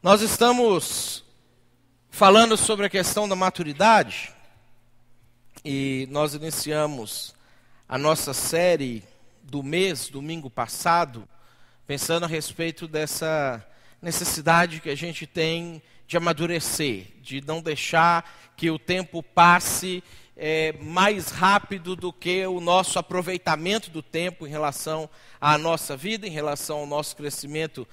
Nós estamos falando sobre a questão da maturidade e nós iniciamos a nossa série do mês, domingo passado, pensando a respeito dessa necessidade que a gente tem de amadurecer, de não deixar que o tempo passe mais rápido do que o nosso aproveitamento do tempo em relação à nossa vida, em relação ao nosso crescimento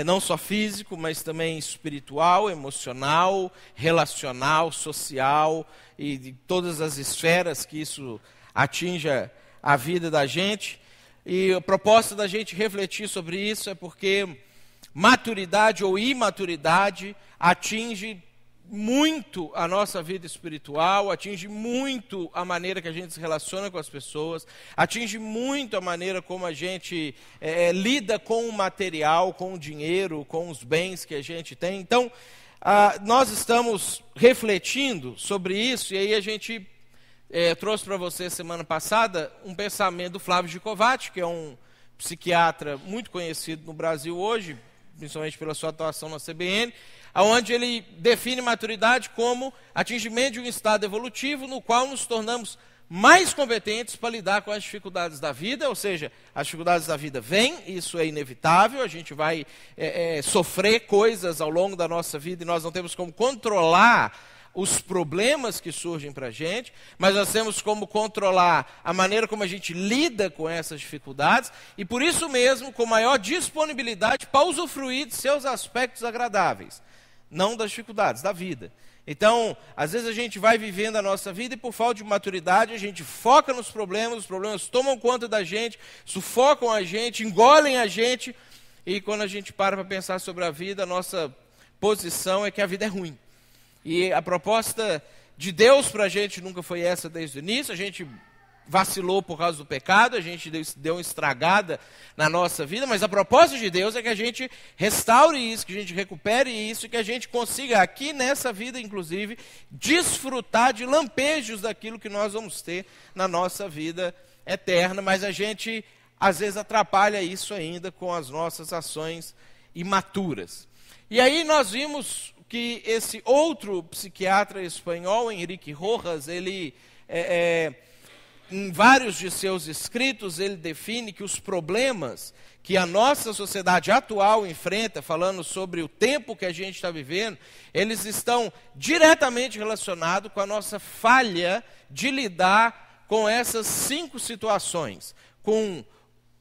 não só físico, mas também espiritual, emocional, relacional, social e de todas as esferas que isso atinja a vida da gente. E a proposta da gente refletir sobre isso é porque maturidade ou imaturidade atinge muito a nossa vida espiritual, atinge muito a maneira que a gente se relaciona com as pessoas, atinge muito a maneira como a gente lida com o material, com o dinheiro, com os bens que a gente tem. Então, nós estamos refletindo sobre isso, e aí a gente trouxe para você semana passada um pensamento do Flávio Gicovati, que é um psiquiatra muito conhecido no Brasil hoje, principalmente pela sua atuação na CBN, onde ele define maturidade como atingimento de um estado evolutivo no qual nos tornamos mais competentes para lidar com as dificuldades da vida, ou seja, as dificuldades da vida vêm, isso é inevitável, a gente vai sofrer coisas ao longo da nossa vida e nós não temos como controlar os problemas que surgem para a gente, mas nós temos como controlar a maneira como a gente lida com essas dificuldades e por isso mesmo com maior disponibilidade para usufruir de seus aspectos agradáveis, não das dificuldades da vida. Então, às vezes a gente vai vivendo a nossa vida e por falta de maturidade a gente foca nos problemas, os problemas tomam conta da gente, sufocam a gente, engolem a gente e quando a gente para pensar sobre a vida, a nossa posição é que a vida é ruim. E a proposta de Deus para a gente nunca foi essa desde o início, a gente vacilou por causa do pecado, a gente deu uma estragada na nossa vida, mas a proposta de Deus é que a gente restaure isso, que a gente recupere isso, que a gente consiga aqui nessa vida, inclusive, desfrutar de lampejos daquilo que nós vamos ter na nossa vida eterna, mas a gente, às vezes, atrapalha isso ainda com as nossas ações imaturas. E aí nós vimos que esse outro psiquiatra espanhol, Enrique Rojas, ele, em vários de seus escritos, ele define que os problemas que a nossa sociedade atual enfrenta, falando sobre o tempo que a gente está vivendo, eles estão diretamente relacionados com a nossa falha de lidar com essas 5 situações. Com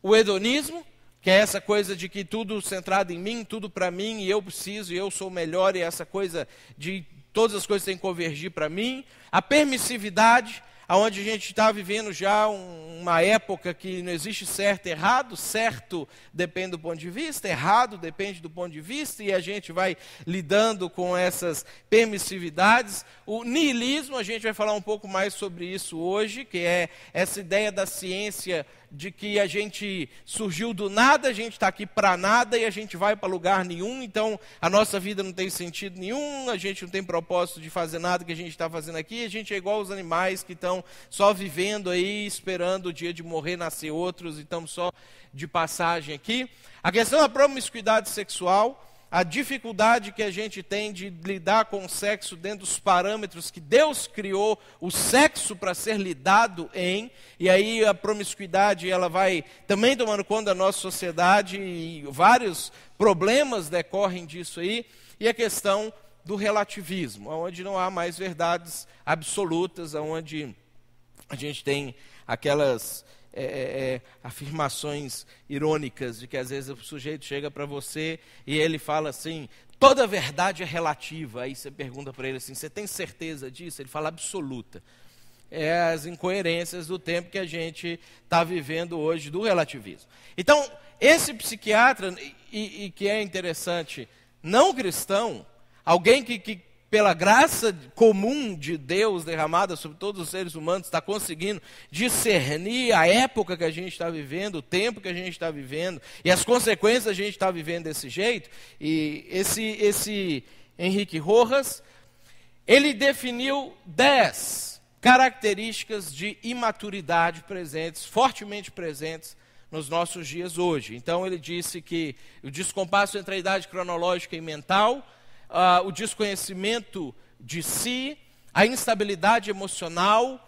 o hedonismo, que é essa coisa de que tudo centrado em mim, tudo para mim, e eu preciso, e eu sou o melhor, e essa coisa de todas as coisas têm que convergir para mim. A permissividade, onde a gente está vivendo já uma época que não existe certo e errado, certo depende do ponto de vista, errado depende do ponto de vista, e a gente vai lidando com essas permissividades. O niilismo, a gente vai falar um pouco mais sobre isso hoje, que é essa ideia da ciência de que a gente surgiu do nada, a gente está aqui para nada e a gente vai para lugar nenhum, então a nossa vida não tem sentido nenhum, a gente não tem propósito de fazer nada que a gente está fazendo aqui, a gente é igual aos animais que estão só vivendo aí, esperando o dia de morrer, nascer outros, e estamos só de passagem aqui. A questão da promiscuidade sexual, a dificuldade que a gente tem de lidar com o sexo dentro dos parâmetros que Deus criou o sexo para ser lidado em, e aí a promiscuidade ela vai também tomando conta da nossa sociedade e vários problemas decorrem disso aí, e a questão do relativismo, onde não há mais verdades absolutas, onde a gente tem aquelas afirmações irônicas de que às vezes o sujeito chega para você e ele fala assim, toda verdade é relativa, aí você pergunta para ele assim, você tem certeza disso? Ele fala absoluta. É as incoerências do tempo que a gente está vivendo hoje do relativismo. Então, esse psiquiatra, e que é interessante, não cristão, alguém que pela graça comum de Deus derramada sobre todos os seres humanos, está conseguindo discernir a época que a gente está vivendo, o tempo que a gente está vivendo, e as consequências a gente está vivendo desse jeito. E esse Enrique Rojas, ele definiu 10 características de imaturidade presentes, fortemente presentes, nos nossos dias hoje. Então ele disse que o descompasso entre a idade cronológica e mental, o desconhecimento de si, a instabilidade emocional,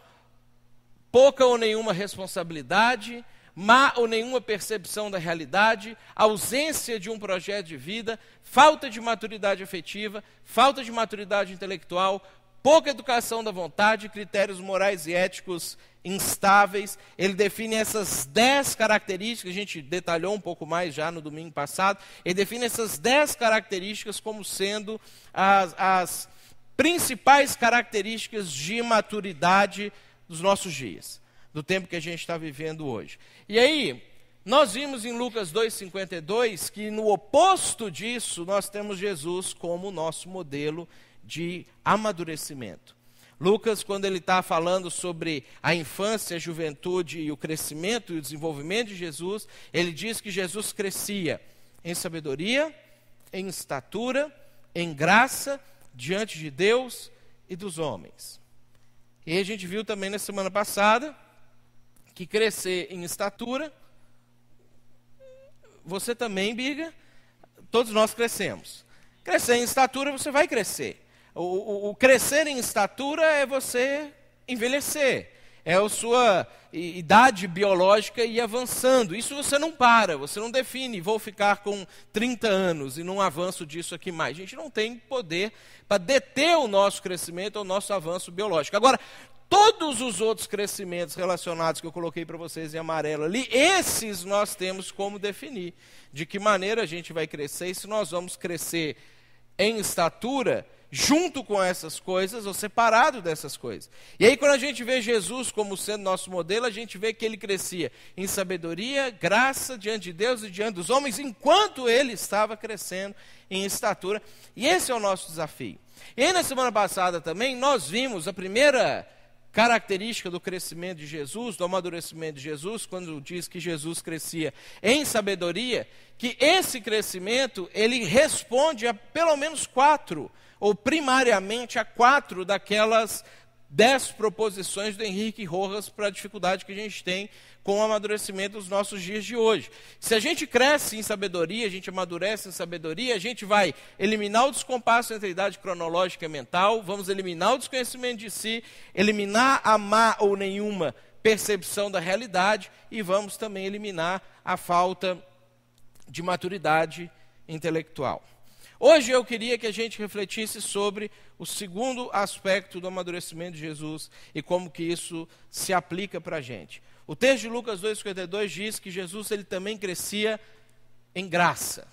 pouca ou nenhuma responsabilidade, má ou nenhuma percepção da realidade, ausência de um projeto de vida, falta de maturidade afetiva, falta de maturidade intelectual, pouca educação da vontade, critérios morais e éticos instáveis. Ele define essas 10 características, a gente detalhou um pouco mais já no domingo passado, ele define essas 10 características como sendo as principais características de maturidade dos nossos dias, do tempo que a gente está vivendo hoje. E aí, nós vimos em Lucas 2,52 que no oposto disso, nós temos Jesus como nosso modelo de amadurecimento. Lucas, quando ele está falando sobre a infância, a juventude e o crescimento e o desenvolvimento de Jesus, ele diz que Jesus crescia em sabedoria, em estatura, em graça, diante de Deus e dos homens. E a gente viu também na semana passada que crescer em estatura, você também, Biga, todos nós crescemos. Crescer em estatura, você vai crescer. O crescer em estatura é você envelhecer, é a sua idade biológica ir avançando. Isso você não para, você não define, vou ficar com 30 anos e não avanço disso aqui mais. A gente não tem poder para deter o nosso crescimento, o nosso avanço biológico. Agora, todos os outros crescimentos relacionados que eu coloquei para vocês em amarelo ali, esses nós temos como definir. De que maneira a gente vai crescer e se nós vamos crescer em estatura junto com essas coisas ou separado dessas coisas. E aí quando a gente vê Jesus como sendo nosso modelo, a gente vê que ele crescia em sabedoria, graça diante de Deus e diante dos homens, enquanto ele estava crescendo em estatura. E esse é o nosso desafio. E aí na semana passada também nós vimos a primeira característica do crescimento de Jesus, do amadurecimento de Jesus, quando diz que Jesus crescia em sabedoria, que esse crescimento, ele responde a pelo menos 4, ou primariamente a 4 daquelas 10 proposições do Henrique Rojas para a dificuldade que a gente tem com o amadurecimento dos nossos dias de hoje. Se a gente cresce em sabedoria, a gente amadurece em sabedoria, a gente vai eliminar o descompasso entre a idade cronológica e mental, vamos eliminar o desconhecimento de si, eliminar a má ou nenhuma percepção da realidade e vamos também eliminar a falta de maturidade intelectual. Hoje eu queria que a gente refletisse sobre o segundo aspecto do amadurecimento de Jesus e como que isso se aplica para a gente. O texto de Lucas 2,52 diz que Jesus ele também crescia em graça.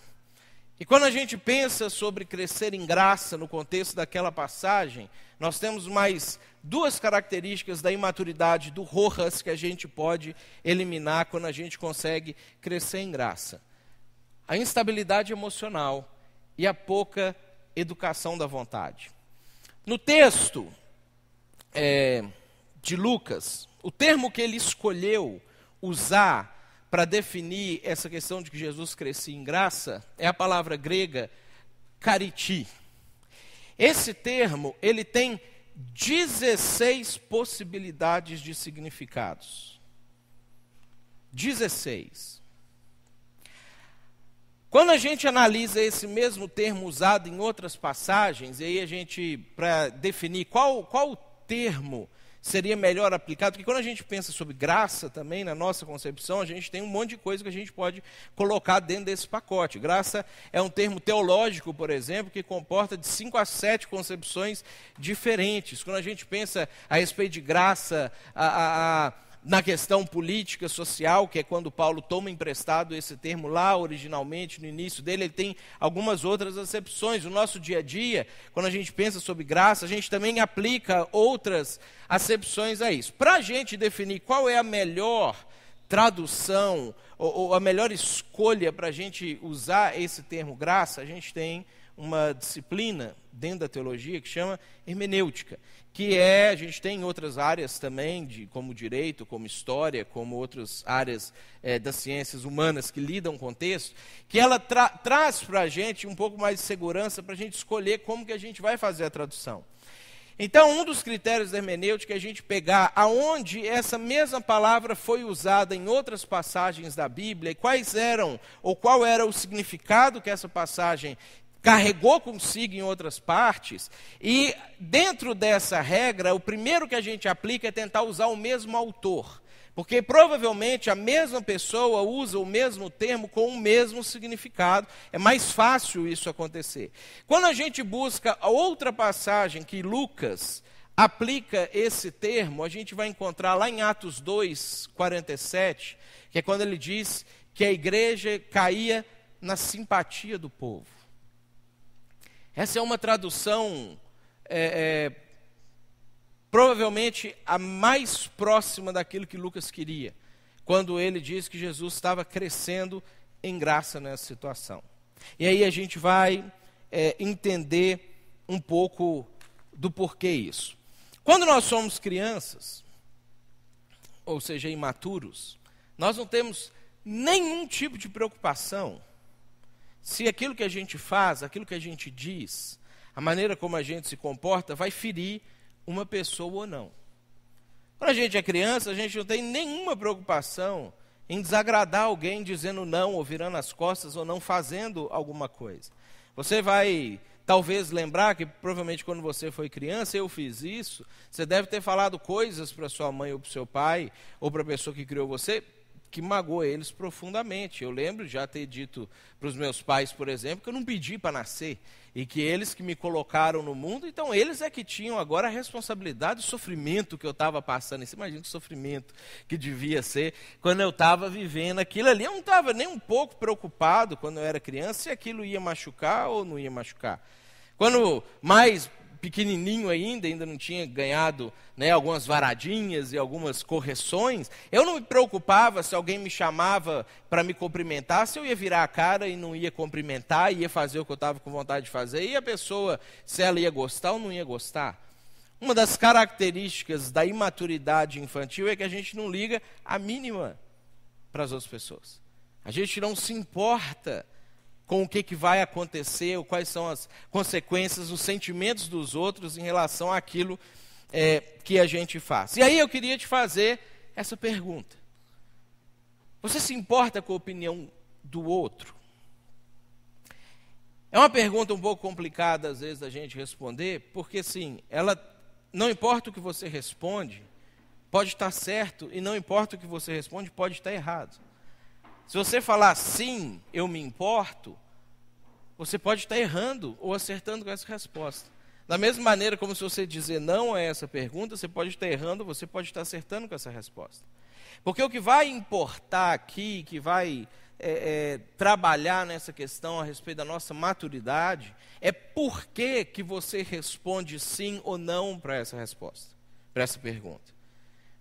E quando a gente pensa sobre crescer em graça no contexto daquela passagem, nós temos mais 2 características da imaturidade do Rojas que a gente pode eliminar quando a gente consegue crescer em graça. A instabilidade emocional e a pouca educação da vontade. No texto de Lucas, o termo que ele escolheu usar para definir essa questão de que Jesus crescia em graça é a palavra grega kariti. Esse termo, ele tem 16 possibilidades de significados. 16. Quando a gente analisa esse mesmo termo usado em outras passagens, e aí a gente, para definir qual termo seria melhor aplicado, porque quando a gente pensa sobre graça também, na nossa concepção, a gente tem um monte de coisa que a gente pode colocar dentro desse pacote. Graça é um termo teológico, por exemplo, que comporta de 5 a 7 concepções diferentes. Quando a gente pensa a respeito de graça, na questão política, social, que é quando Paulo toma emprestado esse termo lá originalmente, no início dele, ele tem algumas outras acepções. No nosso dia a dia, quando a gente pensa sobre graça, a gente também aplica outras acepções a isso. Para a gente definir qual é a melhor tradução, ou a melhor escolha para a gente usar esse termo graça, a gente tem uma disciplina dentro da teologia que chama hermenêutica, que a gente tem em outras áreas também, como direito, como história, como outras áreas das ciências humanas que lidam com o texto, que ela traz para a gente um pouco mais de segurança para a gente escolher como que a gente vai fazer a tradução. Então, um dos critérios da hermenêutica é a gente pegar aonde essa mesma palavra foi usada em outras passagens da Bíblia, e quais eram, ou qual era o significado que essa passagem carregou consigo em outras partes, e dentro dessa regra, o primeiro que a gente aplica é tentar usar o mesmo autor. Porque provavelmente a mesma pessoa usa o mesmo termo com o mesmo significado. É mais fácil isso acontecer. Quando a gente busca a outra passagem que Lucas aplica esse termo, a gente vai encontrar lá em Atos 2, 47, que é quando ele diz que a igreja caía na simpatia do povo. Essa é uma tradução provavelmente a mais próxima daquilo que Lucas queria, quando ele diz que Jesus estava crescendo em graça nessa situação. E aí a gente vai entender um pouco do porquê isso. Quando nós somos crianças, ou seja, imaturos, nós não temos nenhum tipo de preocupação se aquilo que a gente faz, aquilo que a gente diz, a maneira como a gente se comporta, vai ferir uma pessoa ou não. Quando a gente é criança, a gente não tem nenhuma preocupação em desagradar alguém dizendo não, ou virando as costas, ou não fazendo alguma coisa. Você vai talvez lembrar que provavelmente quando você foi criança, eu fiz isso, você deve ter falado coisas para sua mãe ou para o seu pai, ou para a pessoa que criou você, que magoou eles profundamente. Eu lembro de já ter dito para os meus pais, por exemplo, que eu não pedi para nascer, e que eles que me colocaram no mundo, então eles é que tinham agora a responsabilidade do sofrimento que eu estava passando. Você imagina o sofrimento que devia ser quando eu estava vivendo aquilo ali. Eu não estava nem um pouco preocupado quando eu era criança se aquilo ia machucar ou não ia machucar. Quando mais pequenininho ainda não tinha ganhado algumas varadinhas e algumas correções, eu não me preocupava se alguém me chamava para me cumprimentar, se eu ia virar a cara e não ia cumprimentar, ia fazer o que eu estava com vontade de fazer, e a pessoa, se ela ia gostar ou não ia gostar. Uma das características da imaturidade infantil é que a gente não liga a mínima para as outras pessoas. A gente não se importa com o que vai acontecer, ou quais são as consequências, os sentimentos dos outros em relação àquilo que a gente faz. E aí eu queria te fazer essa pergunta. Você se importa com a opinião do outro? É uma pergunta um pouco complicada, às vezes, da gente responder, porque, assim, ela não importa o que você responde, pode estar certo, e não importa o que você responde, pode estar errado. Se você falar sim, eu me importo, você pode estar errando ou acertando com essa resposta. Da mesma maneira como se você dizer não a essa pergunta, você pode estar errando, você pode estar acertando com essa resposta. Porque o que vai importar aqui, que vai trabalhar nessa questão a respeito da nossa maturidade, é por que você responde sim ou não para essa resposta, para essa pergunta.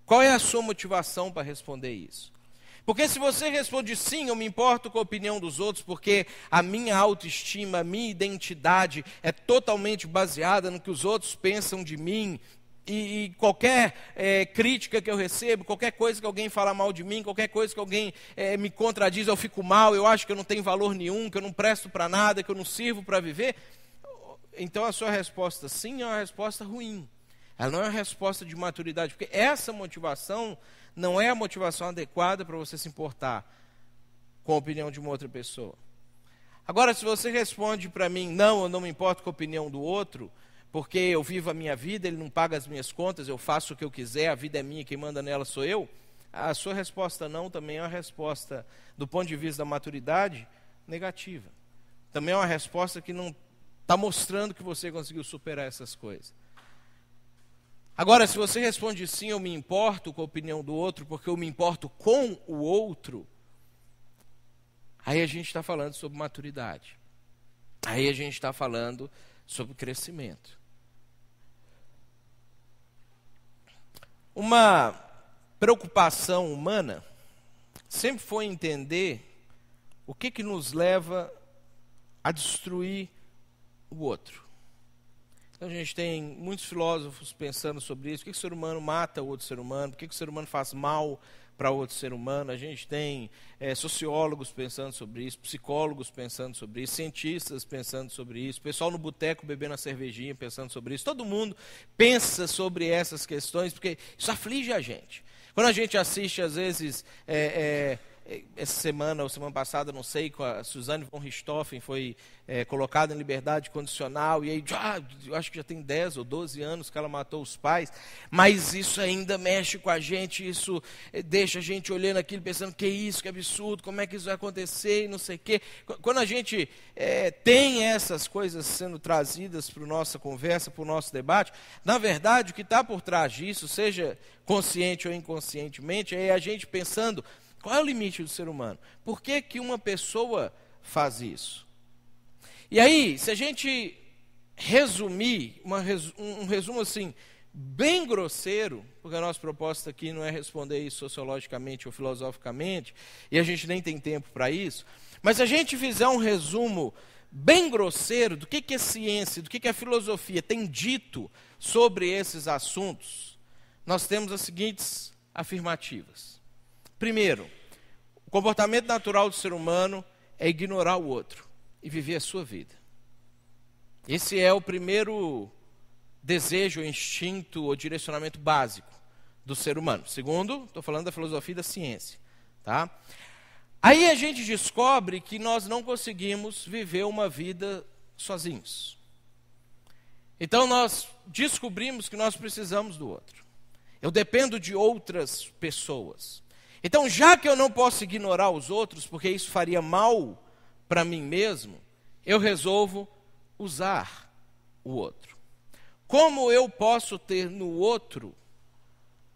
Qual é a sua motivação para responder isso? Porque se você responde sim, eu me importo com a opinião dos outros, porque a minha autoestima, a minha identidade é totalmente baseada no que os outros pensam de mim, e qualquer crítica que eu recebo, qualquer coisa que alguém fala mal de mim, qualquer coisa que alguém me contradiz, eu fico mal, eu acho que eu não tenho valor nenhum, que eu não presto para nada, que eu não sirvo para viver, então a sua resposta sim é uma resposta ruim. Ela não é uma resposta de maturidade, porque essa motivação não é a motivação adequada para você se importar com a opinião de uma outra pessoa. Agora, se você responde para mim, não, eu não me importo com a opinião do outro, porque eu vivo a minha vida, ele não paga as minhas contas, eu faço o que eu quiser, a vida é minha, quem manda nela sou eu, a sua resposta não também é uma resposta, do ponto de vista da maturidade, negativa. Também é uma resposta que não está mostrando que você conseguiu superar essas coisas. Agora, se você responde sim, eu me importo com a opinião do outro, porque eu me importo com o outro, aí a gente está falando sobre maturidade. Aí a gente está falando sobre crescimento. Uma preocupação humana sempre foi entender o que nos leva a destruir o outro. Então a gente tem muitos filósofos pensando sobre isso. Por que o ser humano mata o outro ser humano? Por que o ser humano faz mal para outro ser humano, a gente tem sociólogos pensando sobre isso, psicólogos pensando sobre isso, cientistas pensando sobre isso, pessoal no boteco bebendo a cervejinha pensando sobre isso, todo mundo pensa sobre essas questões, porque isso aflige a gente. Quando a gente assiste, às vezes, essa semana ou semana passada, não sei, com a Suzane von Richthofen foi colocada em liberdade condicional, e aí eu acho que já tem 10 ou 12 anos que ela matou os pais, mas isso ainda mexe com a gente, isso deixa a gente olhando aquilo, pensando, que isso, que absurdo, como é que isso vai acontecer, e não sei o quê. Quando a gente tem essas coisas sendo trazidas para a nossa conversa, para o nosso debate, na verdade, o que está por trás disso, seja consciente ou inconscientemente, é a gente pensando, qual é o limite do ser humano? Por que que uma pessoa faz isso? E aí, se a gente resumir, um resumo assim, bem grosseiro, porque a nossa proposta aqui não é responder isso sociologicamente ou filosoficamente, e a gente nem tem tempo para isso, mas se a gente fizer um resumo bem grosseiro do que é ciência, do que a filosofia tem dito sobre esses assuntos, nós temos as seguintes afirmativas. Primeiro, o comportamento natural do ser humano é ignorar o outro e viver a sua vida. Esse é o primeiro desejo, instinto ou direcionamento básico do ser humano. Segundo, estou falando da filosofia e da ciência. Tá? Aí a gente descobre que nós não conseguimos viver uma vida sozinhos. Então nós descobrimos que nós precisamos do outro. Eu dependo de outras pessoas. Então, já que eu não posso ignorar os outros, porque isso faria mal para mim mesmo, eu resolvo usar o outro. Como eu posso ter no outro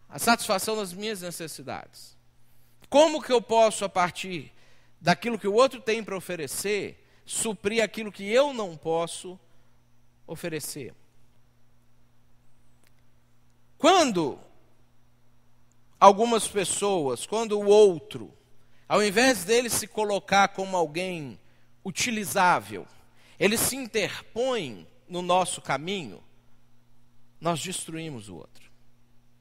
a satisfação das minhas necessidades? Como que eu posso, a partir daquilo que o outro tem para oferecer, suprir aquilo que eu não posso oferecer? Quando algumas pessoas, quando o outro, ao invés dele se colocar como alguém utilizável, ele se interpõe no nosso caminho, nós destruímos o outro.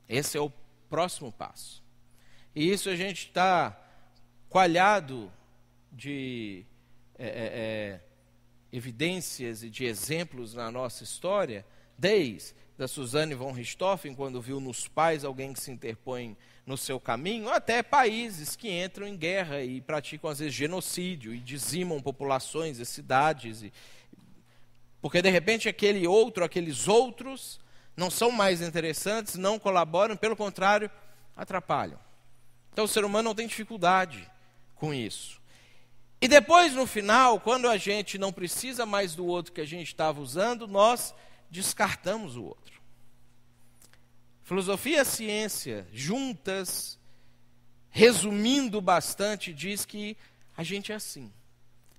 Esse é o próximo passo. E isso a gente está coalhado de evidências e de exemplos na nossa história, desde da Suzane von Richthofen, quando viu nos pais alguém que se interpõe no seu caminho, até países que entram em guerra e praticam, às vezes, genocídio e dizimam populações e cidades. Porque, de repente, aqueles outros não são mais interessantes, não colaboram, pelo contrário, atrapalham. Então, o ser humano não tem dificuldade com isso. E depois, no final, quando a gente não precisa mais do outro que a gente estava usando, nós descartamos o outro. Filosofia e a ciência, juntas, resumindo bastante, diz que a gente é assim.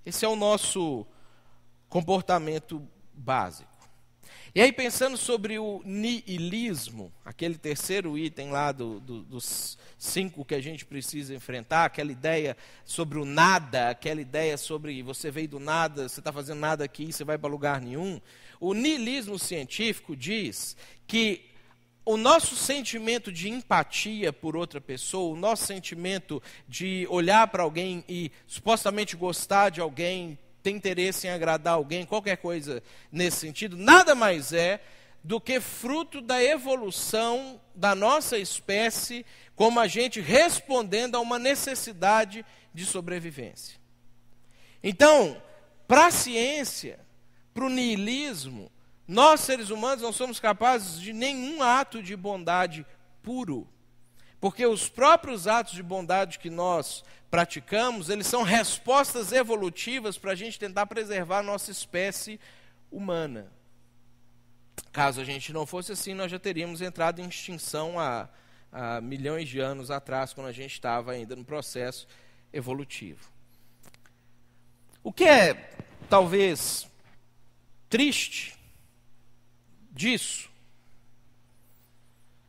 Esse é o nosso comportamento básico. E aí, pensando sobre o niilismo, aquele terceiro item lá dos 5 que a gente precisa enfrentar, aquela ideia sobre o nada, aquela ideia sobre você veio do nada, você está fazendo nada aqui, você vai para lugar nenhum. O niilismo científico diz que o nosso sentimento de empatia por outra pessoa, o nosso sentimento de olhar para alguém e supostamente gostar de alguém, ter interesse em agradar alguém, qualquer coisa nesse sentido, nada mais é do que fruto da evolução da nossa espécie, como a gente respondendo a uma necessidade de sobrevivência. Então, para a ciência, para o niilismo, nós, seres humanos, não somos capazes de nenhum ato de bondade puro. Porque os próprios atos de bondade que nós praticamos, eles são respostas evolutivas para a gente tentar preservar a nossa espécie humana. Caso a gente não fosse assim, nós já teríamos entrado em extinção há milhões de anos atrás, quando a gente estava ainda no processo evolutivo. O que é, talvez, triste disso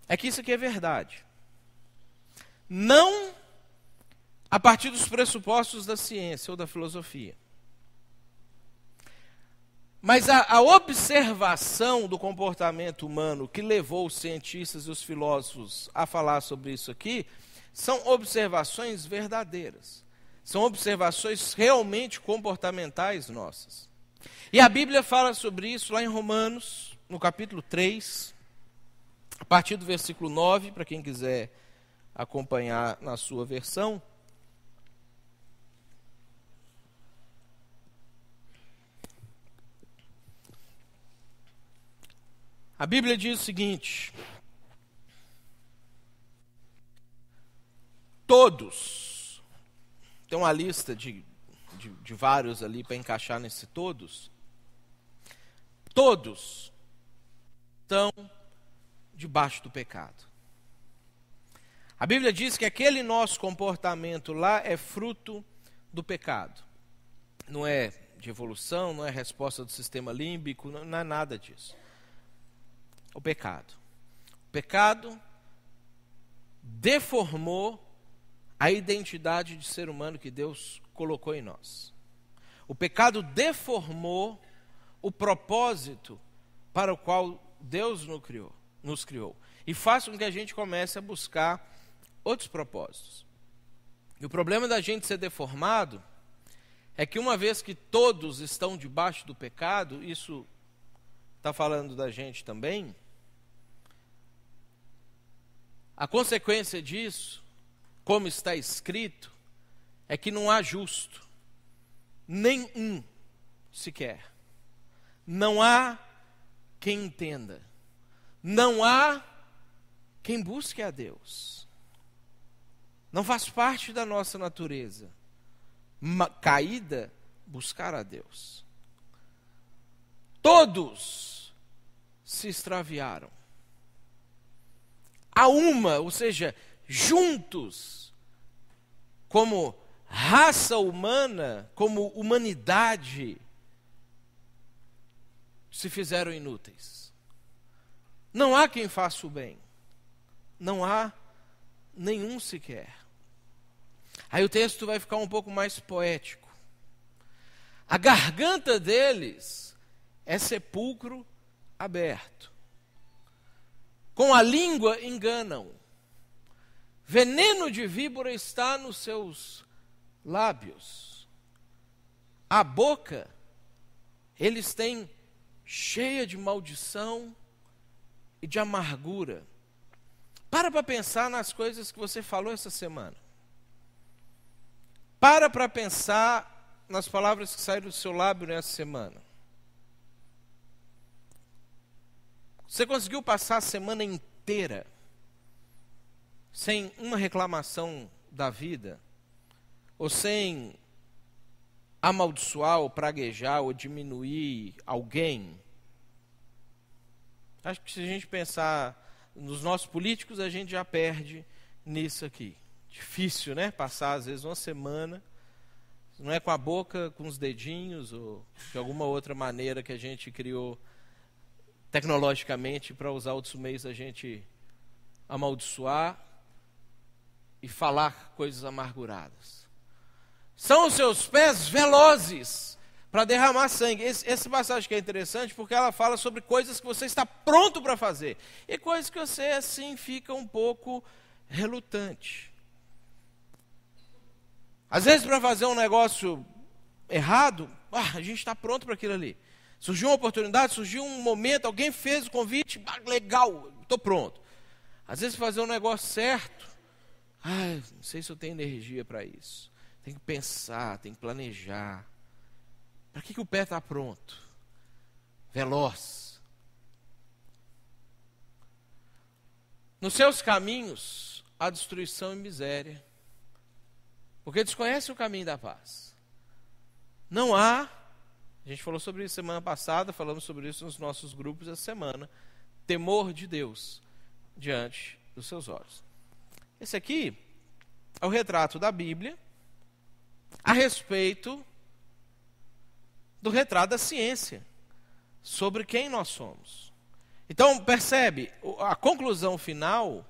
é que isso aqui é verdade. Não a partir dos pressupostos da ciência ou da filosofia. Mas a observação do comportamento humano que levou os cientistas e os filósofos a falar sobre isso aqui são observações verdadeiras. São observações realmente comportamentais nossas. E a Bíblia fala sobre isso lá em Romanos, no capítulo 3, a partir do versículo 9, para quem quiser acompanhar na sua versão. A Bíblia diz o seguinte: todos, tem uma lista de vários ali para encaixar nesse todos estão debaixo do pecado. A Bíblia diz que aquele nosso comportamento lá é fruto do pecado. Não é de evolução, não é resposta do sistema límbico, não é nada disso. O pecado. O pecado deformou a identidade de ser humano que Deus colocou em nós. O pecado deformou o propósito para o qual Deus nos criou. E faz com que a gente comece a buscar outros propósitos. E o problema da gente ser deformado é que uma vez que todos estão debaixo do pecado, isso está falando da gente também, a consequência disso, como está escrito, é que não há justo, nem um sequer. Não há quem entenda. Não há quem busque a Deus. Não faz parte da nossa natureza caída buscar a Deus. Todos se extraviaram. A uma, ou seja, juntos, como raça humana, como humanidade, se fizeram inúteis. Não há quem faça o bem. Não há nenhum sequer. Aí o texto vai ficar um pouco mais poético. A garganta deles é sepulcro aberto. Com a língua enganam. Veneno de víbora está nos seus lábios. A boca, eles têm cheia de maldição e de amargura. Para pensar nas coisas que você falou essa semana. Para pensar nas palavras que saíram do seu lábio nessa semana. Você conseguiu passar a semana inteira sem uma reclamação da vida? Ou sem amaldiçoar, ou praguejar, ou diminuir alguém? Acho que se a gente pensar nos nossos políticos, a gente já perde nisso aqui. Difícil, né? Passar, às vezes, uma semana, não é com a boca, com os dedinhos, ou de alguma outra maneira que a gente criou tecnologicamente para usar outros meios a gente amaldiçoar e falar coisas amarguradas. São os seus pés velozes para derramar sangue. Essa passagem que é interessante porque ela fala sobre coisas que você está pronto para fazer e coisas que você assim fica um pouco relutante. Às vezes para fazer um negócio errado, a gente está pronto para aquilo ali. Surgiu uma oportunidade, surgiu um momento, alguém fez o convite, legal, estou pronto. Às vezes fazer um negócio certo, não sei se eu tenho energia para isso. Tem que pensar, tem que planejar. Para que o pé está pronto? Veloz. Nos seus caminhos há destruição e miséria, porque desconhece o caminho da paz. Não há, a gente falou sobre isso semana passada, falamos sobre isso nos nossos grupos essa semana, temor de Deus diante dos seus olhos. Esse aqui é o retrato da Bíblia a respeito do retrato da ciência, sobre quem nós somos. Então, percebe, a conclusão final,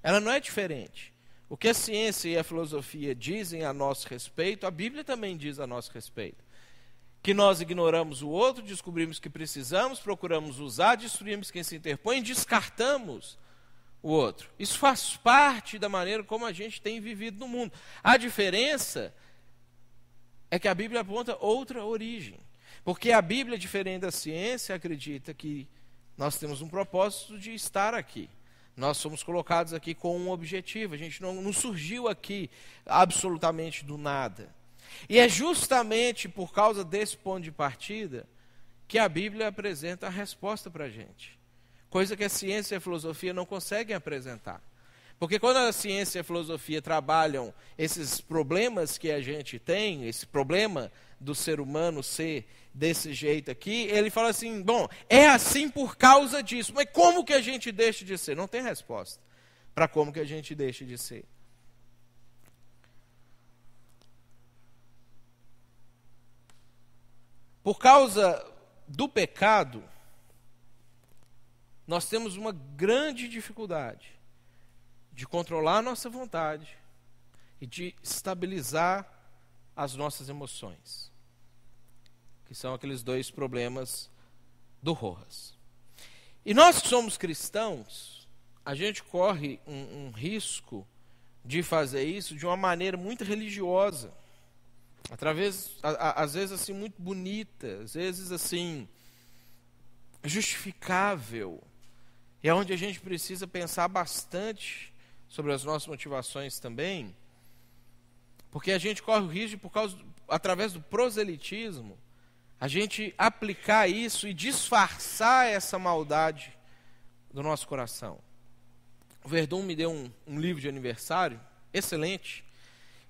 ela não é diferente. O que a ciência e a filosofia dizem a nosso respeito, a Bíblia também diz a nosso respeito. Que nós ignoramos o outro, descobrimos que precisamos, procuramos usar, destruímos quem se interpõe, descartamos o outro. Isso faz parte da maneira como a gente tem vivido no mundo. A diferença é que a Bíblia aponta outra origem. Porque a Bíblia, diferente da ciência, acredita que nós temos um propósito de estar aqui. Nós somos colocados aqui com um objetivo. A gente não surgiu aqui absolutamente do nada. E é justamente por causa desse ponto de partida que a Bíblia apresenta a resposta para a gente. Coisa que a ciência e a filosofia não conseguem apresentar. Porque quando a ciência e a filosofia trabalham esses problemas que a gente tem, esse problema do ser humano ser desse jeito aqui, ele fala assim, bom, é assim por causa disso, mas como que a gente deixa de ser? Não tem resposta para como que a gente deixa de ser. Por causa do pecado, nós temos uma grande dificuldade de controlar a nossa vontade e de estabilizar as nossas emoções, que são aqueles dois problemas do Rojas. E nós que somos cristãos, a gente corre um risco de fazer isso de uma maneira muito religiosa, às vezes assim muito bonita, às vezes assim justificável. E é onde a gente precisa pensar bastante sobre as nossas motivações também, porque a gente corre o risco através do proselitismo, a gente aplicar isso e disfarçar essa maldade do nosso coração. O Verdun me deu um livro de aniversário, excelente,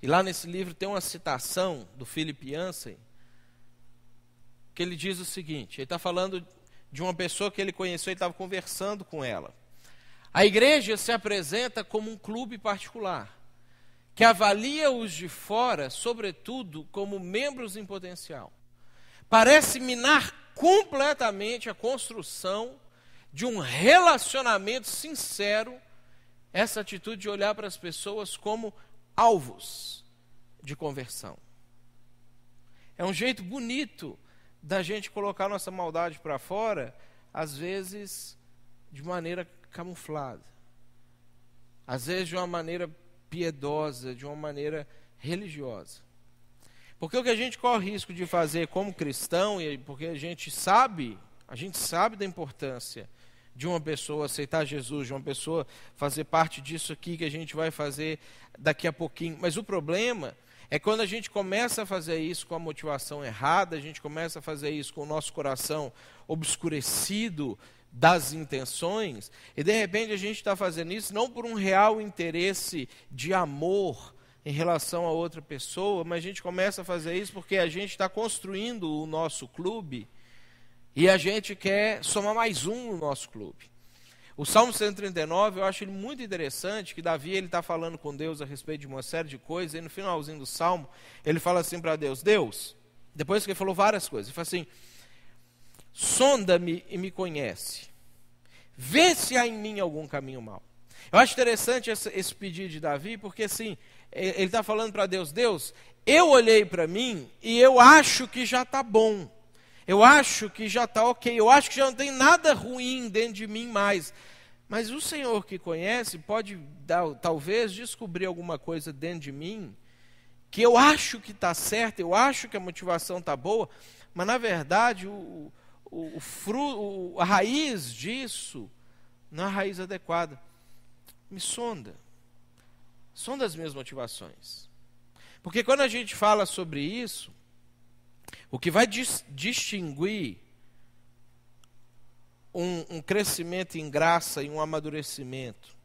e lá nesse livro tem uma citação do Philip Yancey, que ele diz o seguinte, ele está falando de uma pessoa que ele conheceu e estava conversando com ela. A igreja se apresenta como um clube particular, que avalia os de fora, sobretudo, como membros em potencial. Parece minar completamente a construção de um relacionamento sincero, essa atitude de olhar para as pessoas como alvos de conversão. É um jeito bonito da gente colocar nossa maldade para fora, às vezes de maneira camuflada, às vezes de uma maneira piedosa, de uma maneira religiosa. Porque o que a gente corre risco de fazer como cristão, e porque a gente sabe da importância de uma pessoa aceitar Jesus, de uma pessoa fazer parte disso aqui que a gente vai fazer daqui a pouquinho, mas o problema é quando a gente começa a fazer isso com a motivação errada, a gente começa a fazer isso com o nosso coração obscurecido das intenções, e de repente a gente está fazendo isso não por um real interesse de amor em relação a outra pessoa, mas a gente começa a fazer isso porque a gente está construindo o nosso clube e a gente quer somar mais um no nosso clube. O Salmo 139, eu acho ele muito interessante, que Davi está falando com Deus a respeito de uma série de coisas, e no finalzinho do Salmo, ele fala assim para Deus, depois que ele falou várias coisas, ele fala assim, sonda-me e me conhece, vê se há em mim algum caminho mau. Eu acho interessante esse pedido de Davi, porque assim, ele está falando para Deus, eu olhei para mim e eu acho que já está bom, eu acho que já está ok, eu acho que já não tem nada ruim dentro de mim mais. Mas o Senhor que conhece pode talvez descobrir alguma coisa dentro de mim que eu acho que está certo, eu acho que a motivação está boa, mas na verdade a raiz disso não é a raiz adequada. Me sonda as minhas motivações. Porque quando a gente fala sobre isso, o que vai distinguir um crescimento em graça e um amadurecimento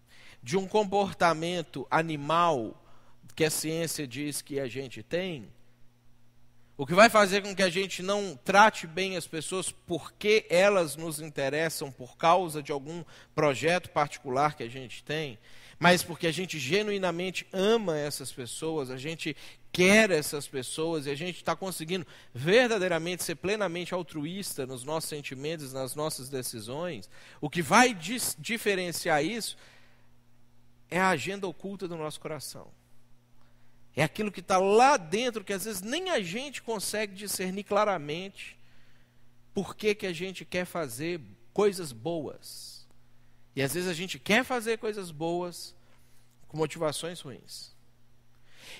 de um comportamento animal que a ciência diz que a gente tem, o que vai fazer com que a gente não trate bem as pessoas porque elas nos interessam por causa de algum projeto particular que a gente tem, mas porque a gente genuinamente ama essas pessoas, a gente quer essas pessoas e a gente está conseguindo verdadeiramente ser plenamente altruísta nos nossos sentimentos, nas nossas decisões, o que vai diferenciar isso é a agenda oculta do nosso coração. É aquilo que está lá dentro, que às vezes nem a gente consegue discernir claramente por que a gente quer fazer coisas boas. E às vezes a gente quer fazer coisas boas com motivações ruins.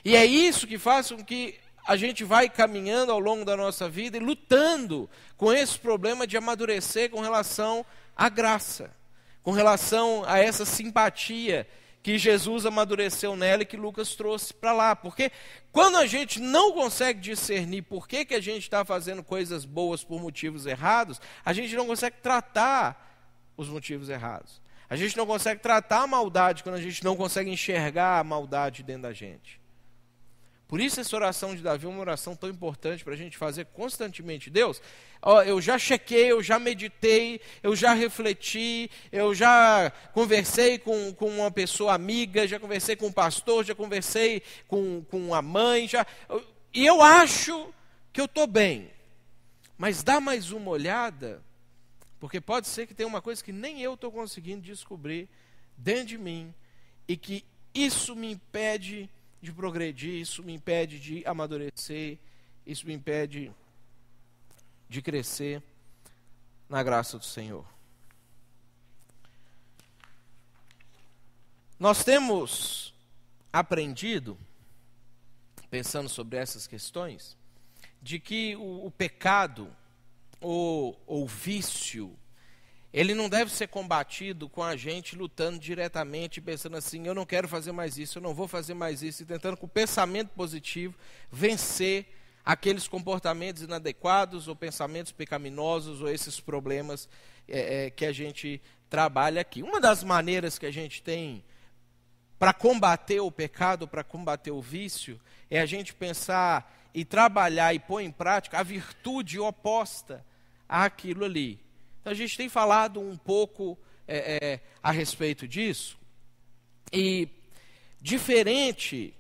E é isso que faz com que a gente vai caminhando ao longo da nossa vida e lutando com esse problema de amadurecer com relação à graça, com relação a essa simpatia que Jesus amadureceu nela e que Lucas trouxe para lá. Porque quando a gente não consegue discernir por que a gente está fazendo coisas boas por motivos errados, a gente não consegue tratar os motivos errados. A gente não consegue tratar a maldade quando a gente não consegue enxergar a maldade dentro da gente. Por isso essa oração de Davi é uma oração tão importante para a gente fazer constantemente. Deus, eu já chequei, eu já meditei, eu já refleti, eu já conversei com uma pessoa amiga, já conversei com um pastor, já conversei com a mãe, e eu acho que eu estou bem. Mas dá mais uma olhada, porque pode ser que tenha uma coisa que nem eu estou conseguindo descobrir dentro de mim, e que isso me impede de progredir, isso me impede de amadurecer, isso me impede de crescer na graça do Senhor. Nós temos aprendido, pensando sobre essas questões, de que o pecado ou o vício, ele não deve ser combatido com a gente lutando diretamente, pensando assim, eu não quero fazer mais isso, eu não vou fazer mais isso, e tentando com o pensamento positivo vencer aqueles comportamentos inadequados, ou pensamentos pecaminosos, ou esses problemas que a gente trabalha aqui. Uma das maneiras que a gente tem para combater o pecado, para combater o vício, é a gente pensar e trabalhar e pôr em prática a virtude oposta àquilo ali. Então, a gente tem falado um pouco a respeito disso, e diferente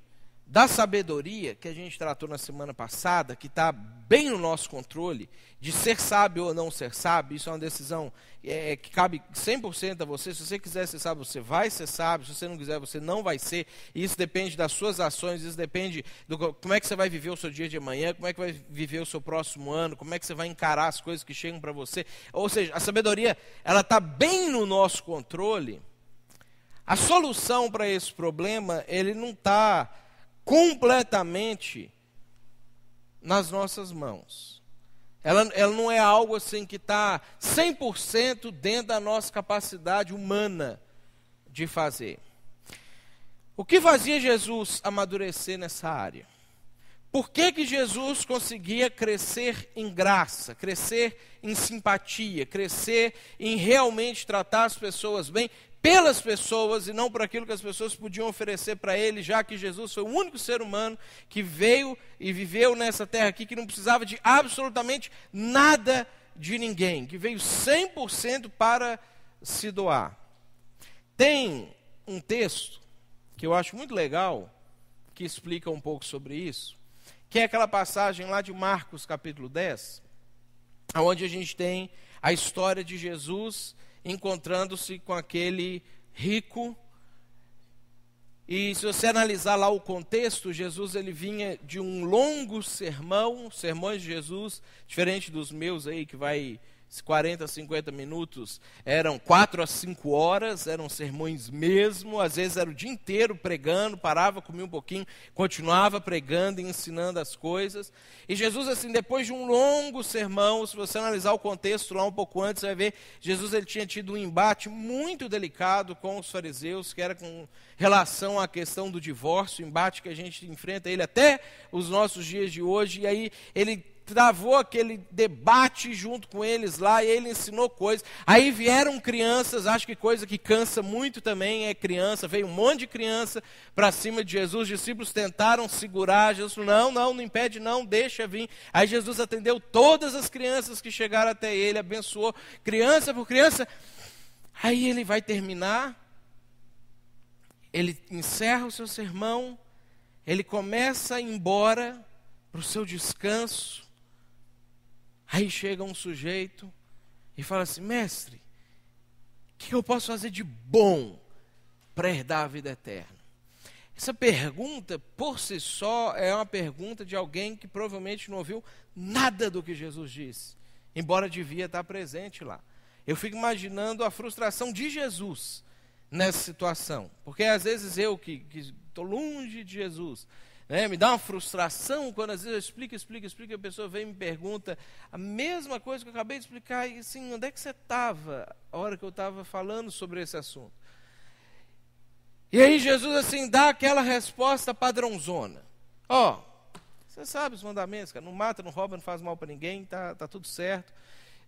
da sabedoria que a gente tratou na semana passada, que está bem no nosso controle, de ser sábio ou não ser sábio, isso é uma decisão que cabe 100% a você. Se você quiser ser sábio, você vai ser sábio; se você não quiser, você não vai ser. Isso depende das suas ações, isso depende do como é que você vai viver o seu dia de amanhã, como é que vai viver o seu próximo ano, como é que você vai encarar as coisas que chegam para você. Ou seja, a sabedoria, ela está bem no nosso controle. A solução para esse problema, ele não está completamente nas nossas mãos. Ela não é algo assim que está 100% dentro da nossa capacidade humana de fazer. O que fazia Jesus amadurecer nessa área? Por que Jesus conseguia crescer em graça, crescer em simpatia, crescer em realmente tratar as pessoas bem, pelas pessoas e não por aquilo que as pessoas podiam oferecer para ele, já que Jesus foi o único ser humano que veio e viveu nessa terra aqui, que não precisava de absolutamente nada de ninguém, que veio 100% para se doar. Tem um texto que eu acho muito legal, que explica um pouco sobre isso, que é aquela passagem lá de Marcos capítulo 10, onde a gente tem a história de Jesus encontrando-se com aquele rico. E se você analisar lá o contexto, Jesus ele vinha de um longo sermão, sermões de Jesus, diferente dos meus aí, que vai 40, 50 minutos, eram 4 a 5 horas, eram sermões mesmo, às vezes era o dia inteiro pregando, parava, comia um pouquinho, continuava pregando e ensinando as coisas. E Jesus, assim, depois de um longo sermão, se você analisar o contexto lá um pouco antes, você vai ver, Jesus ele tinha tido um embate muito delicado com os fariseus, que era com relação à questão do divórcio, embate que a gente enfrenta ele até os nossos dias de hoje, e aí ele travou aquele debate junto com eles lá, e ele ensinou coisas. Aí vieram crianças, acho que coisa que cansa muito também é criança, veio um monte de criança para cima de Jesus, os discípulos tentaram segurar, Jesus falou, não impede não, deixa vir. Aí Jesus atendeu todas as crianças que chegaram até ele, abençoou criança por criança. Aí ele vai terminar, ele encerra o seu sermão, ele começa a ir embora para o seu descanso. Aí chega um sujeito e fala assim, mestre, o que eu posso fazer de bom para herdar a vida eterna? Essa pergunta, por si só, é uma pergunta de alguém que provavelmente não ouviu nada do que Jesus disse, embora devia estar presente lá. Eu fico imaginando a frustração de Jesus nessa situação. Porque às vezes eu que estou longe de Jesus, né, me dá uma frustração quando às vezes eu explico, a pessoa vem e me pergunta a mesma coisa que eu acabei de explicar, e assim, onde é que você estava a hora que eu estava falando sobre esse assunto? E aí Jesus assim dá aquela resposta padrãozona. Ó, você sabe os mandamentos, cara, não mata, não rouba, não faz mal para ninguém, tá tudo certo.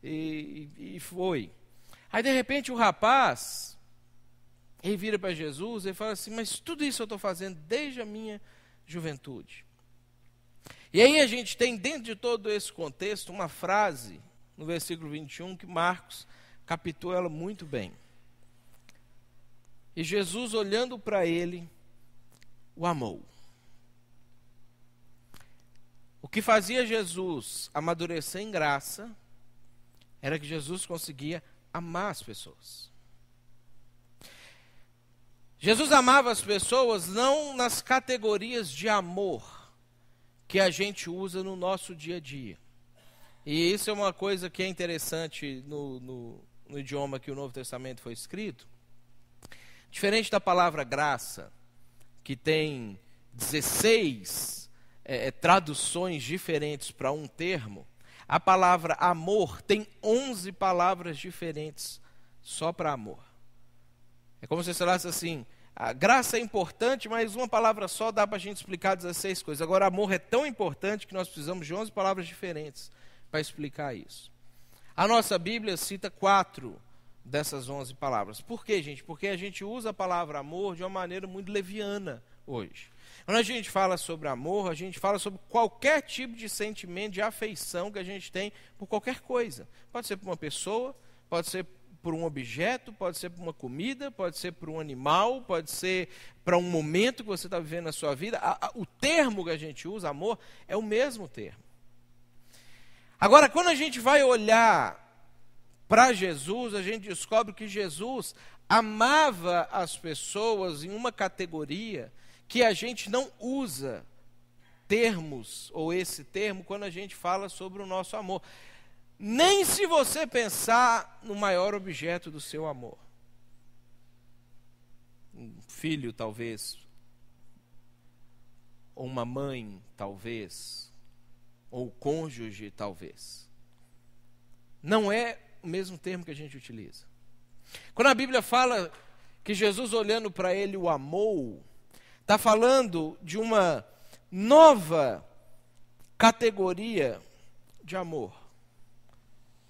E foi. Aí de repente o rapaz, ele vira para Jesus e fala assim, mas tudo isso eu estou fazendo desde a minha juventude. E aí a gente tem dentro de todo esse contexto uma frase no versículo 21 que Marcos captou ela muito bem. E Jesus, olhando para ele, o amou. O que fazia Jesus amadurecer em graça era que Jesus conseguia amar as pessoas. Jesus amava as pessoas não nas categorias de amor que a gente usa no nosso dia a dia. E isso é uma coisa que é interessante no idioma que o Novo Testamento foi escrito. Diferente da palavra graça, que tem 16 traduções diferentes para um termo, a palavra amor tem 11 palavras diferentes só para amor. É como se você falasse assim, a graça é importante, mas uma palavra só dá para a gente explicar 16 coisas. Agora, amor é tão importante que nós precisamos de 11 palavras diferentes para explicar isso. A nossa Bíblia cita 4 dessas 11 palavras. Por quê, gente? Porque a gente usa a palavra amor de uma maneira muito leviana hoje. Quando a gente fala sobre amor, a gente fala sobre qualquer tipo de sentimento, de afeição que a gente tem por qualquer coisa. Pode ser por uma pessoa, pode ser por um objeto, pode ser por uma comida, pode ser por um animal, pode ser para um momento que você está vivendo na sua vida. O termo que a gente usa, amor, é o mesmo termo. Agora, quando a gente vai olhar para Jesus, a gente descobre que Jesus amava as pessoas em uma categoria que a gente não usa termos, ou esse termo, quando a gente fala sobre o nosso amor. Nem se você pensar no maior objeto do seu amor. Um filho, talvez. Ou uma mãe, talvez. Ou cônjuge, talvez. Não é o mesmo termo que a gente utiliza. Quando a Bíblia fala que Jesus, olhando para ele, o amou, está falando de uma nova categoria de amor.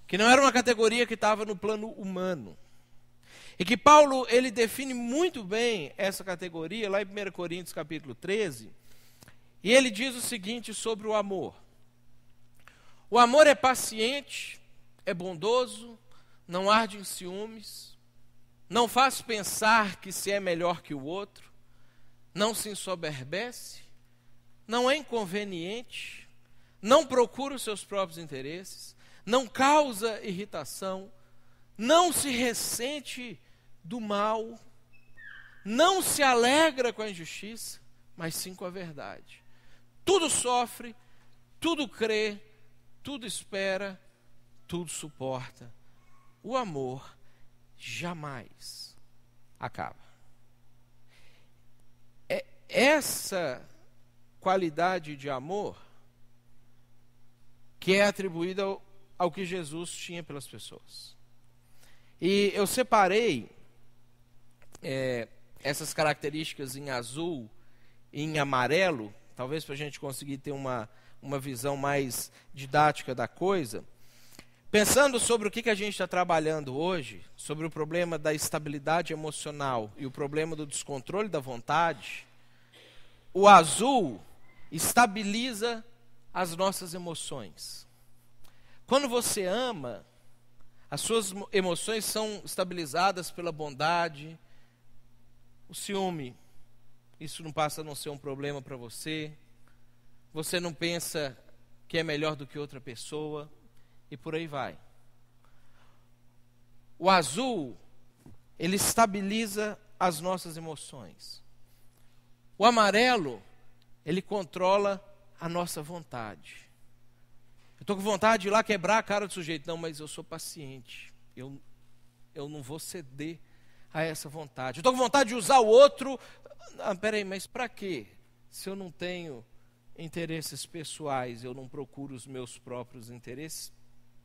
Que não era uma categoria que estava no plano humano. E que Paulo, ele define muito bem essa categoria, lá em 1 Coríntios capítulo 13, e ele diz o seguinte sobre o amor. O amor é paciente, é bondoso, não arde em ciúmes, não faz pensar que se é melhor que o outro, não se ensoberbece, não é inconveniente, não procura os seus próprios interesses, não causa irritação, não se ressente do mal, não se alegra com a injustiça, mas sim com a verdade. Tudo sofre, tudo crê, tudo espera, tudo suporta. O amor jamais acaba. É essa qualidade de amor que é atribuída ao que Jesus tinha pelas pessoas. E eu separei essas características em azul e em amarelo, talvez para a gente conseguir ter uma visão mais didática da coisa. Pensando sobre o que a gente está trabalhando hoje, sobre o problema da estabilidade emocional e o problema do descontrole da vontade, o azul estabiliza as nossas emoções. Quando você ama, as suas emoções são estabilizadas pela bondade, o ciúme. Isso não passa a não ser um problema para você. Você não pensa que é melhor do que outra pessoa e por aí vai. O azul, ele estabiliza as nossas emoções. O amarelo, ele controla a nossa vontade. Eu estou com vontade de ir lá quebrar a cara do sujeito. Não, mas eu sou paciente. eu não vou ceder a essa vontade. Eu estou com vontade de usar o outro. Peraí, mas para quê? Se eu não tenho interesses pessoais, eu não procuro os meus próprios interesses,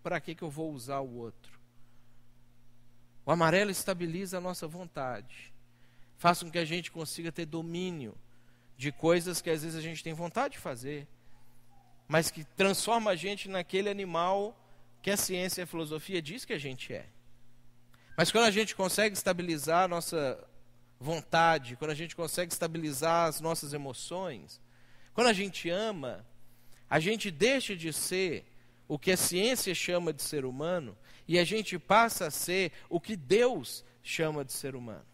para que eu vou usar o outro? O amarelo estabiliza a nossa vontade, faz com que a gente consiga ter domínio de coisas que às vezes a gente tem vontade de fazer, mas que transforma a gente naquele animal que a ciência e a filosofia diz que a gente é. Mas quando a gente consegue estabilizar a nossa vontade, quando a gente consegue estabilizar as nossas emoções, quando a gente ama, a gente deixa de ser o que a ciência chama de ser humano e a gente passa a ser o que Deus chama de ser humano.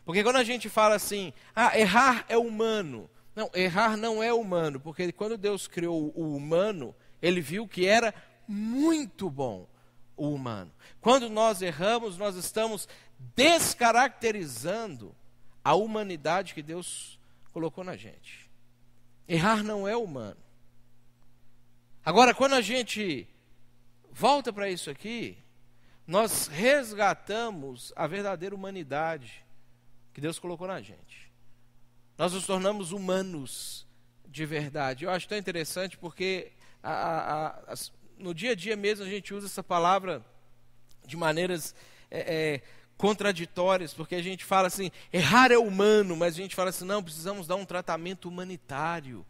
Porque quando a gente fala assim, errar é humano. Não, errar não é humano, porque quando Deus criou o humano, Ele viu que era muito bom o humano. Quando nós erramos, nós estamos descaracterizando a humanidade que Deus colocou na gente. Errar não é humano. Agora, quando a gente volta para isso aqui, nós resgatamos a verdadeira humanidade que Deus colocou na gente. Nós nos tornamos humanos de verdade. Eu acho tão interessante porque no dia a dia mesmo a gente usa essa palavra de maneiras contraditórias, porque a gente fala assim, errar é humano, mas a gente fala assim, não, precisamos dar um tratamento humanitário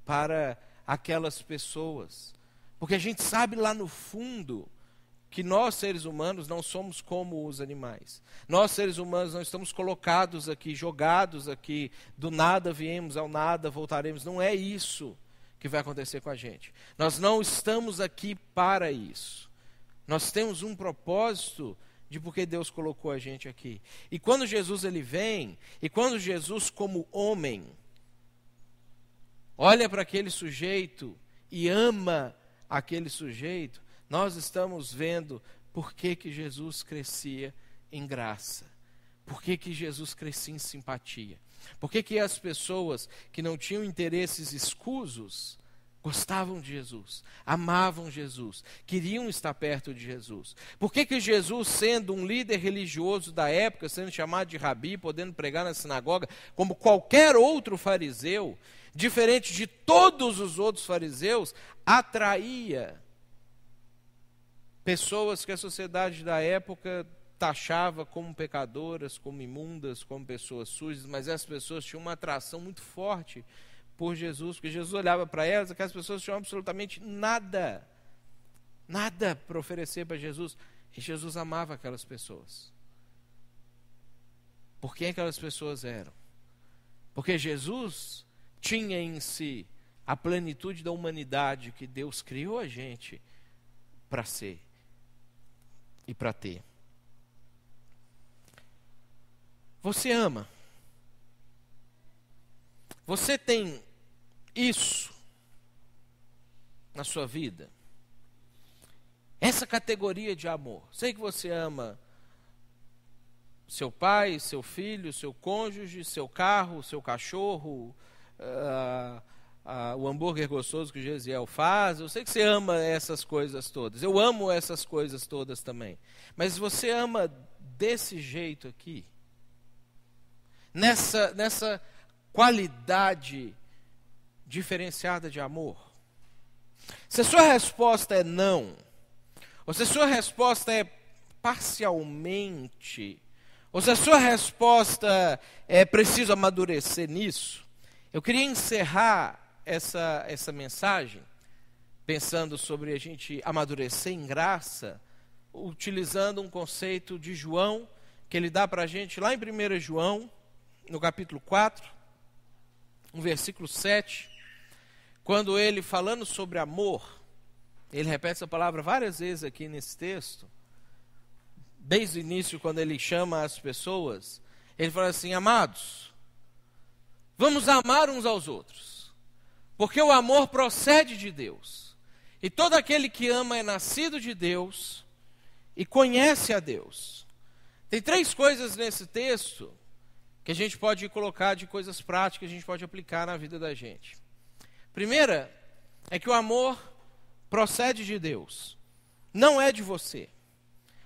para aquelas pessoas. Porque a gente sabe lá no fundo que nós, seres humanos, não somos como os animais. Nós, seres humanos, não estamos colocados aqui, jogados aqui, do nada viemos, ao nada voltaremos. Não é isso que vai acontecer com a gente. Nós não estamos aqui para isso. Nós temos um propósito de porque Deus colocou a gente aqui. E quando Jesus ele vem, e quando Jesus como homem, olha para aquele sujeito e ama aquele sujeito, nós estamos vendo por que Jesus crescia em graça. Por que Jesus crescia em simpatia. Por que as pessoas que não tinham interesses escusos gostavam de Jesus, amavam Jesus, queriam estar perto de Jesus. Por que Jesus, sendo um líder religioso da época, sendo chamado de rabi, podendo pregar na sinagoga, como qualquer outro fariseu, diferente de todos os outros fariseus, atraía pessoas que a sociedade da época taxava como pecadoras, como imundas, como pessoas sujas, mas essas pessoas tinham uma atração muito forte por Jesus, porque Jesus olhava para elas, aquelas pessoas tinham absolutamente nada para oferecer para Jesus, e Jesus amava aquelas pessoas. Por quem aquelas pessoas eram? Porque Jesus tinha em si a plenitude da humanidade que Deus criou a gente para ser e para ter. Você ama? Você tem isso na sua vida? Essa categoria de amor. Sei que você ama seu pai, seu filho, seu cônjuge, seu carro, seu cachorro, o hambúrguer gostoso que o Gesiel faz. Eu sei que você ama essas coisas todas. Eu amo essas coisas todas também. Mas você ama desse jeito aqui? Nessa qualidade diferenciada de amor? Se a sua resposta é não, ou se a sua resposta é parcialmente, ou se a sua resposta é preciso amadurecer nisso, eu queria encerrar essa mensagem pensando sobre a gente amadurecer em graça, utilizando um conceito de João, que ele dá para a gente lá em 1 João, no capítulo 4, no versículo 7, quando ele, falando sobre amor, ele repete essa palavra várias vezes aqui nesse texto, desde o início, quando ele chama as pessoas, ele fala assim: amados, vamos amar uns aos outros, porque o amor procede de Deus, e todo aquele que ama é nascido de Deus e conhece a Deus. Tem três coisas nesse texto que a gente pode colocar de coisas práticas, a gente pode aplicar na vida da gente. Primeira é que o amor procede de Deus, não é de você.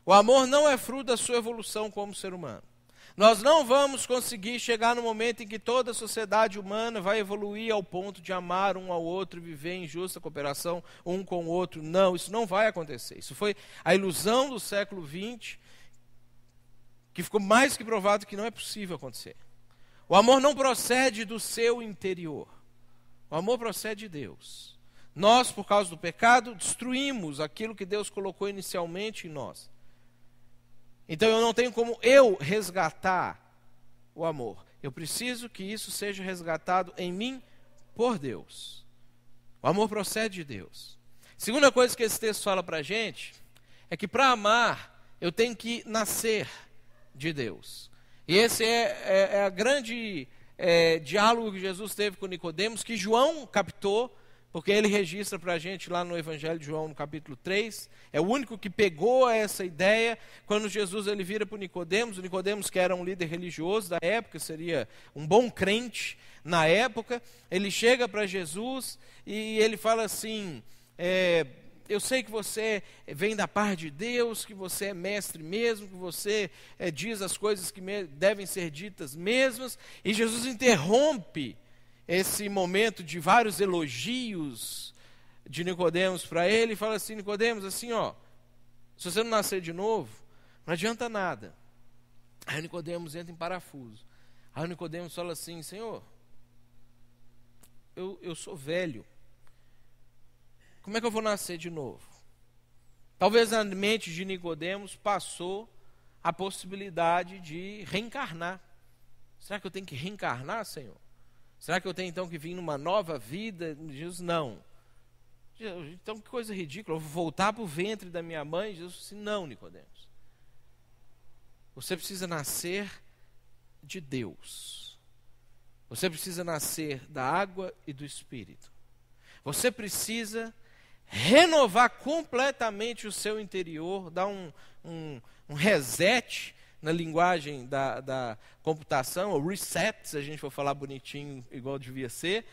O amor não é fruto da sua evolução como ser humano. Nós não vamos conseguir chegar no momento em que toda a sociedade humana vai evoluir ao ponto de amar um ao outro e viver em justa cooperação um com o outro. Não, isso não vai acontecer. Isso foi a ilusão do século XX, que ficou mais que provado que não é possível acontecer. O amor não procede do seu interior. O amor procede de Deus. Nós, por causa do pecado, destruímos aquilo que Deus colocou inicialmente em nós. Então eu não tenho como eu resgatar o amor. Eu preciso que isso seja resgatado em mim por Deus. O amor procede de Deus. Segunda coisa que esse texto fala para a gente é que para amar eu tenho que nascer de Deus. E esse é a grande diálogo que Jesus teve com Nicodemos, que João captou, porque ele registra para a gente lá no Evangelho de João, no capítulo 3. É o único que pegou essa ideia. Quando Jesus ele vira para o Nicodemos, que era um líder religioso da época, seria um bom crente na época, ele chega para Jesus e ele fala assim, eu sei que você vem da parte de Deus, que você é mestre mesmo, que você diz as coisas que devem ser ditas mesmas, e Jesus interrompe esse momento de vários elogios de Nicodemos para ele, e fala assim, Nicodemos, assim, se você não nascer de novo, não adianta nada. Aí Nicodemos entra em parafuso. Aí Nicodemos fala assim, Senhor, eu sou velho. Como é que eu vou nascer de novo? Talvez na mente de Nicodemos passou a possibilidade de reencarnar. Será que eu tenho que reencarnar, Senhor? Será que eu tenho então que vir numa nova vida? Jesus, não. Então que coisa ridícula, eu vou voltar para o ventre da minha mãe? Jesus disse, não, Nicodemos. Você precisa nascer de Deus. Você precisa nascer da água e do Espírito. Você precisa renovar completamente o seu interior, dar um reset na linguagem da computação, ou reset, se a gente for falar bonitinho, igual devia ser.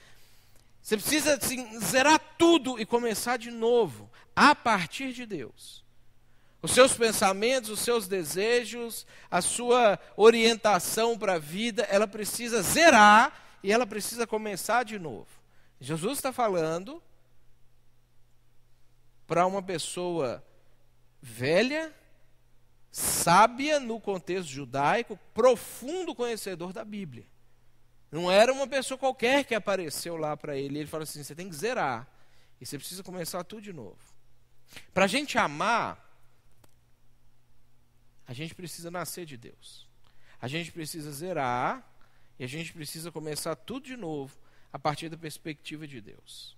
Você precisa assim, zerar tudo e começar de novo, a partir de Deus. Os seus pensamentos, os seus desejos, a sua orientação para a vida, ela precisa zerar e ela precisa começar de novo. Jesus está falando para uma pessoa velha, sábia no contexto judaico, profundo conhecedor da Bíblia. Não era uma pessoa qualquer que apareceu lá para ele. Ele fala assim, você tem que zerar. E você precisa começar tudo de novo. Para a gente amar, a gente precisa nascer de Deus. A gente precisa zerar e a gente precisa começar tudo de novo a partir da perspectiva de Deus.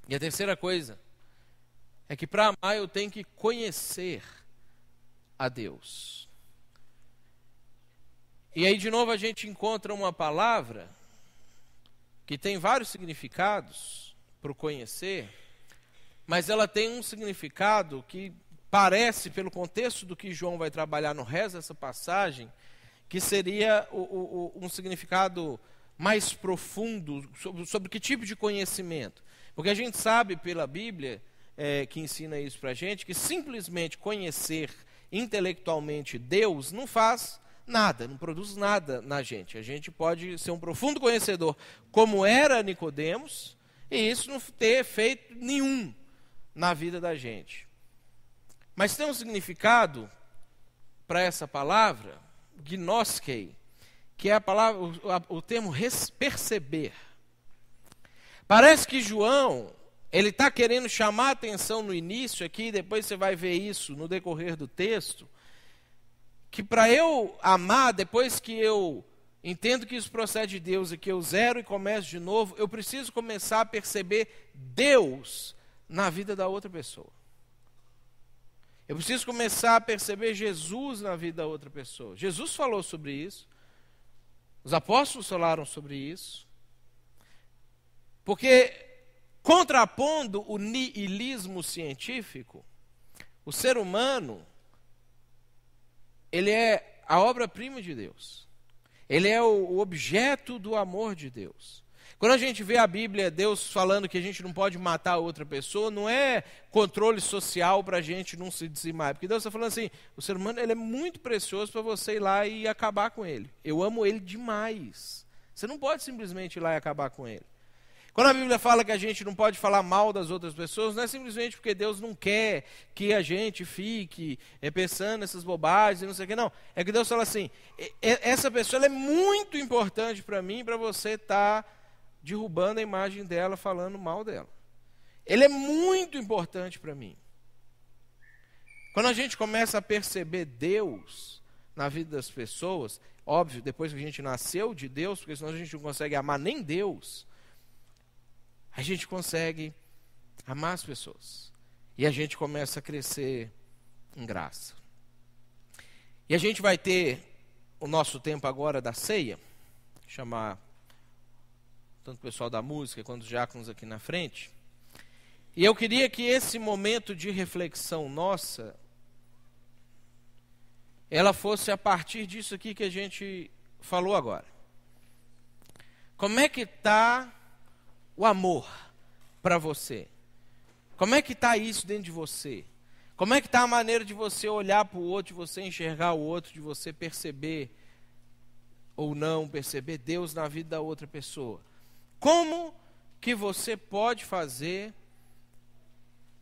E a terceira coisa é que para amar eu tenho que conhecer a Deus. E aí de novo a gente encontra uma palavra que tem vários significados para o conhecer, mas ela tem um significado que parece, pelo contexto do que João vai trabalhar no resto dessa passagem, que seria um significado mais profundo sobre que tipo de conhecimento. Porque a gente sabe pela Bíblia, que ensina isso para a gente, que simplesmente conhecer intelectualmente Deus não faz nada, não produz nada na gente. A gente pode ser um profundo conhecedor, como era Nicodemos, e isso não ter efeito nenhum na vida da gente. Mas tem um significado para essa palavra, gnoskei, que é a palavra, o termo perceber. Parece que João, ele está querendo chamar a atenção no início aqui, depois você vai ver isso no decorrer do texto, que para eu amar, depois que eu entendo que isso procede de Deus e que eu zero e começo de novo, eu preciso começar a perceber Deus na vida da outra pessoa. Eu preciso começar a perceber Jesus na vida da outra pessoa. Jesus falou sobre isso. Os apóstolos falaram sobre isso. Porque, contrapondo o niilismo científico, o ser humano, ele é a obra-prima de Deus. Ele é o objeto do amor de Deus. Quando a gente vê a Bíblia, Deus falando que a gente não pode matar outra pessoa, não é controle social para a gente não se dizimar. Porque Deus está falando assim, o ser humano ele é muito precioso para você ir lá e acabar com ele. Eu amo ele demais. Você não pode simplesmente ir lá e acabar com ele. Quando a Bíblia fala que a gente não pode falar mal das outras pessoas, não é simplesmente porque Deus não quer que a gente fique pensando nessas bobagens e não sei o que, não. É que Deus fala assim, essa pessoa ela é muito importante para mim, para você estar derrubando a imagem dela, falando mal dela. Ele é muito importante para mim. Quando a gente começa a perceber Deus na vida das pessoas, óbvio, depois que a gente nasceu de Deus, porque senão a gente não consegue amar nem Deus, a gente consegue amar as pessoas. E a gente começa a crescer em graça. E a gente vai ter o nosso tempo agora da ceia, chamar tanto o pessoal da música quanto os diáconos aqui na frente. E eu queria que esse momento de reflexão nossa, ela fosse a partir disso aqui que a gente falou agora. Como é que está o amor para você? Como é que está isso dentro de você? Como é que está a maneira de você olhar para o outro, de você enxergar o outro, de você perceber ou não perceber Deus na vida da outra pessoa? Como que você pode fazer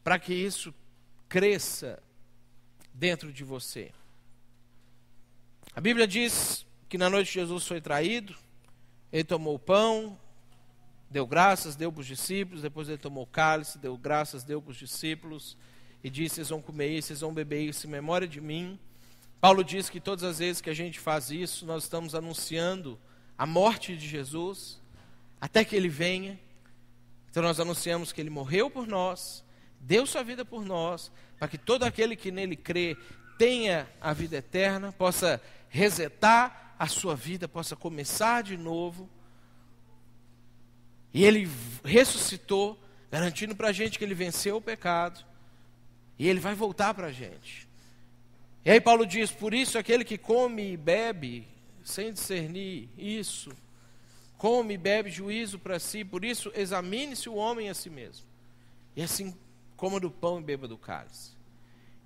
para que isso cresça dentro de você? A Bíblia diz que na noite Jesus foi traído, ele tomou o pão, deu graças, deu para os discípulos, depois ele tomou o cálice, deu graças, deu para os discípulos, e disse, vocês vão comer isso, vocês vão beber isso em memória de mim. Paulo diz que todas as vezes que a gente faz isso, nós estamos anunciando a morte de Jesus, até que ele venha. Então nós anunciamos que ele morreu por nós, deu sua vida por nós, para que todo aquele que nele crê tenha a vida eterna, possa resetar a sua vida, possa começar de novo. E ele ressuscitou, garantindo para a gente que ele venceu o pecado, e ele vai voltar para a gente. E aí Paulo diz, por isso aquele que come e bebe, sem discernir isso, come e bebe juízo para si, por isso examine-se o homem a si mesmo. E assim coma do pão e beba do cálice.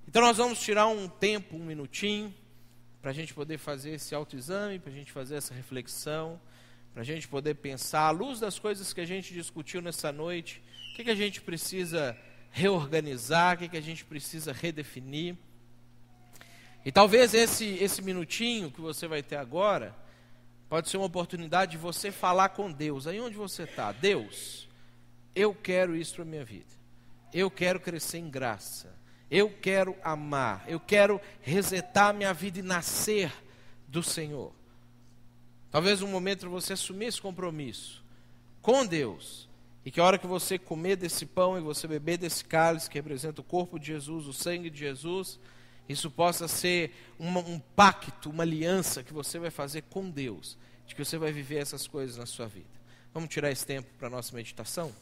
Então nós vamos tirar um tempo, um minutinho, para a gente poder fazer esse autoexame, para a gente fazer essa reflexão, para a gente poder pensar, à luz das coisas que a gente discutiu nessa noite, o que a gente precisa reorganizar, o que a gente precisa redefinir. E talvez esse minutinho que você vai ter agora, pode ser uma oportunidade de você falar com Deus, aí onde você está. Deus, eu quero isso para a minha vida. Eu quero crescer em graça. Eu quero amar. Eu quero resetar a minha vida e nascer do Senhor. Talvez um momento para você assumir esse compromisso com Deus. E que a hora que você comer desse pão e você beber desse cálice, que representa o corpo de Jesus, o sangue de Jesus, isso possa ser um pacto, uma aliança que você vai fazer com Deus, de que você vai viver essas coisas na sua vida. Vamos tirar esse tempo para a nossa meditação?